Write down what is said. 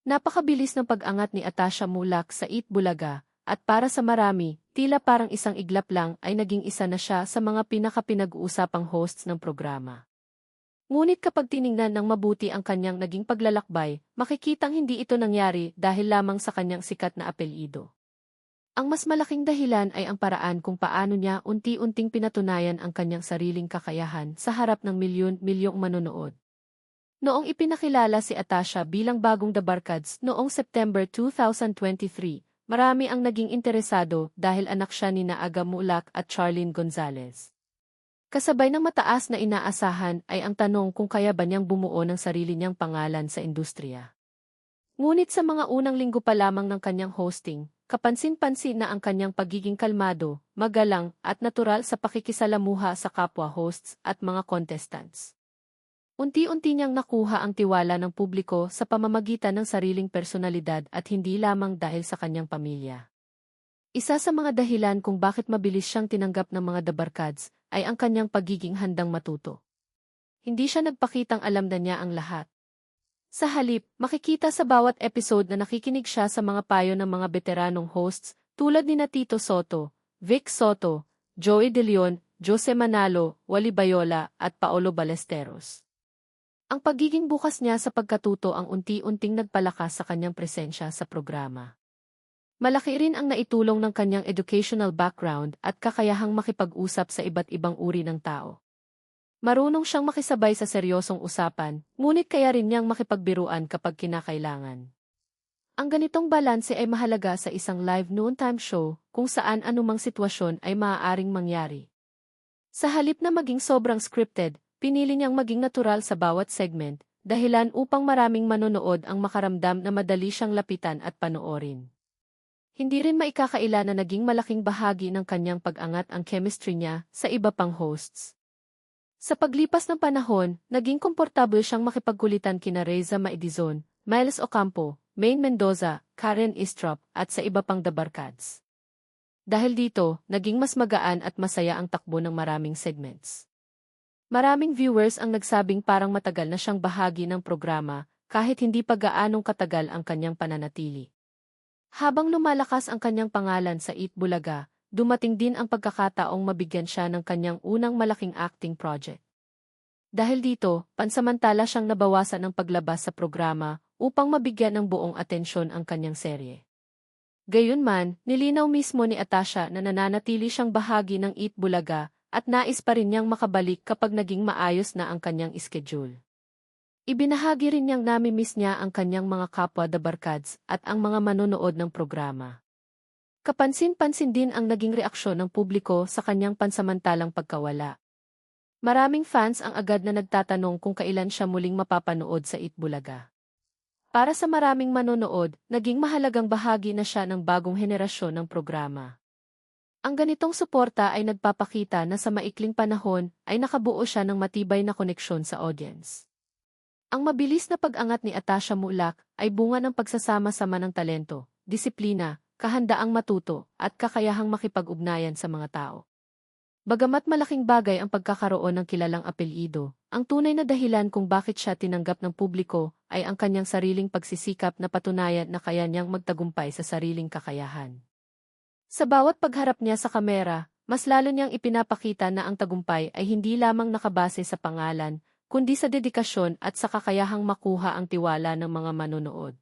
Napakabilis ng pag-angat ni Atasha Mulak sa Eat Bulaga, at para sa marami, tila parang isang iglap lang ay naging isa na siya sa mga pinaka-pinag-uusapang hosts ng programa. Ngunit kapag tiningnan ng mabuti ang kanyang naging paglalakbay, makikitang hindi ito nangyari dahil lamang sa kanyang sikat na apelyido. Ang mas malaking dahilan ay ang paraan kung paano niya unti-unting pinatunayan ang kanyang sariling kakayahan sa harap ng milyon-milyong manonood. Noong ipinakilala si Atasha bilang bagong The Barkads noong September 2023, marami ang naging interesado dahil anak siya ni Aga Mulak at Charlene Gonzalez. Kasabay ng mataas na inaasahan ay ang tanong kung kaya ba niyang bumuo ng sarili niyang pangalan sa industriya. Ngunit sa mga unang linggo pa lamang ng kanyang hosting, kapansin-pansin na ang kanyang pagiging kalmado, magalang at natural sa pakikisalamuha sa kapwa hosts at mga contestants. Unti-unti niyang nakuha ang tiwala ng publiko sa pamamagitan ng sariling personalidad at hindi lamang dahil sa kanyang pamilya. Isa sa mga dahilan kung bakit mabilis siyang tinanggap ng mga The Barkads ay ang kanyang pagiging handang matuto. Hindi siya nagpakitang alam na niya ang lahat. Sa halip, makikita sa bawat episode na nakikinig siya sa mga payo ng mga veteranong hosts tulad ni Tito Soto, Vic Soto, Joey De Leon, Jose Manalo, Wally Bayola at Paolo Ballesteros. Ang pagiging bukas niya sa pagkatuto ang unti-unting nagpalakas sa kanyang presensya sa programa. Malaki rin ang naitulong ng kanyang educational background at kakayahang makipag-usap sa iba't ibang uri ng tao. Marunong siyang makisabay sa seryosong usapan, ngunit kaya rin niyang makipagbiruan kapag kinakailangan. Ang ganitong balanse ay mahalaga sa isang live noontime show kung saan anumang sitwasyon ay maaaring mangyari. Sa halip na maging sobrang scripted, pinili niyang maging natural sa bawat segment, dahilan upang maraming manonood ang makaramdam na madali siyang lapitan at panoorin. Hindi rin maikakaila na naging malaking bahagi ng kanyang pag-angat ang chemistry niya sa iba pang hosts. Sa paglipas ng panahon, naging komportable siyang makipagkulitan kina Reza Maidizon, Miles Ocampo, Maine Mendoza, Karen Istrop at sa iba pang The Barkads. Dahil dito, naging mas magaan at masaya ang takbo ng maraming segments. Maraming viewers ang nagsabing parang matagal na siyang bahagi ng programa kahit hindi pa gaanong katagal ang kanyang pananatili. Habang lumalakas ang kanyang pangalan sa Eat Bulaga, dumating din ang pagkakataong mabigyan siya ng kanyang unang malaking acting project. Dahil dito, pansamantala siyang nabawasan ng paglabas sa programa upang mabigyan ng buong atensyon ang kanyang serye. Gayunman, nilinaw mismo ni Atasha na nananatili siyang bahagi ng Eat Bulaga at nais pa rin niyang makabalik kapag naging maayos na ang kanyang schedule. Ibinahagi rin niyang nami-miss niya ang kanyang mga kapwa The Barkads at ang mga manonood ng programa. Kapansin-pansin din ang naging reaksyon ng publiko sa kanyang pansamantalang pagkawala. Maraming fans ang agad na nagtatanong kung kailan siya muling mapapanood sa Eat Bulaga. Para sa maraming manonood, naging mahalagang bahagi na siya ng bagong henerasyon ng programa. Ang ganitong suporta ay nagpapakita na sa maikling panahon ay nakabuo siya ng matibay na koneksyon sa audience. Ang mabilis na pag-angat ni Atasha Mulak ay bunga ng pagsasama-sama ng talento, disiplina, kahandaang matuto, at kakayahang makipag-ugnayan sa mga tao. Bagamat malaking bagay ang pagkakaroon ng kilalang apelyido, ang tunay na dahilan kung bakit siya tinanggap ng publiko ay ang kanyang sariling pagsisikap na patunayan na kaya niyang magtagumpay sa sariling kakayahan. Sa bawat pagharap niya sa kamera, mas lalo niyang ipinapakita na ang tagumpay ay hindi lamang nakabase sa pangalan, kundi sa dedikasyon at sa kakayahang makuha ang tiwala ng mga manonood.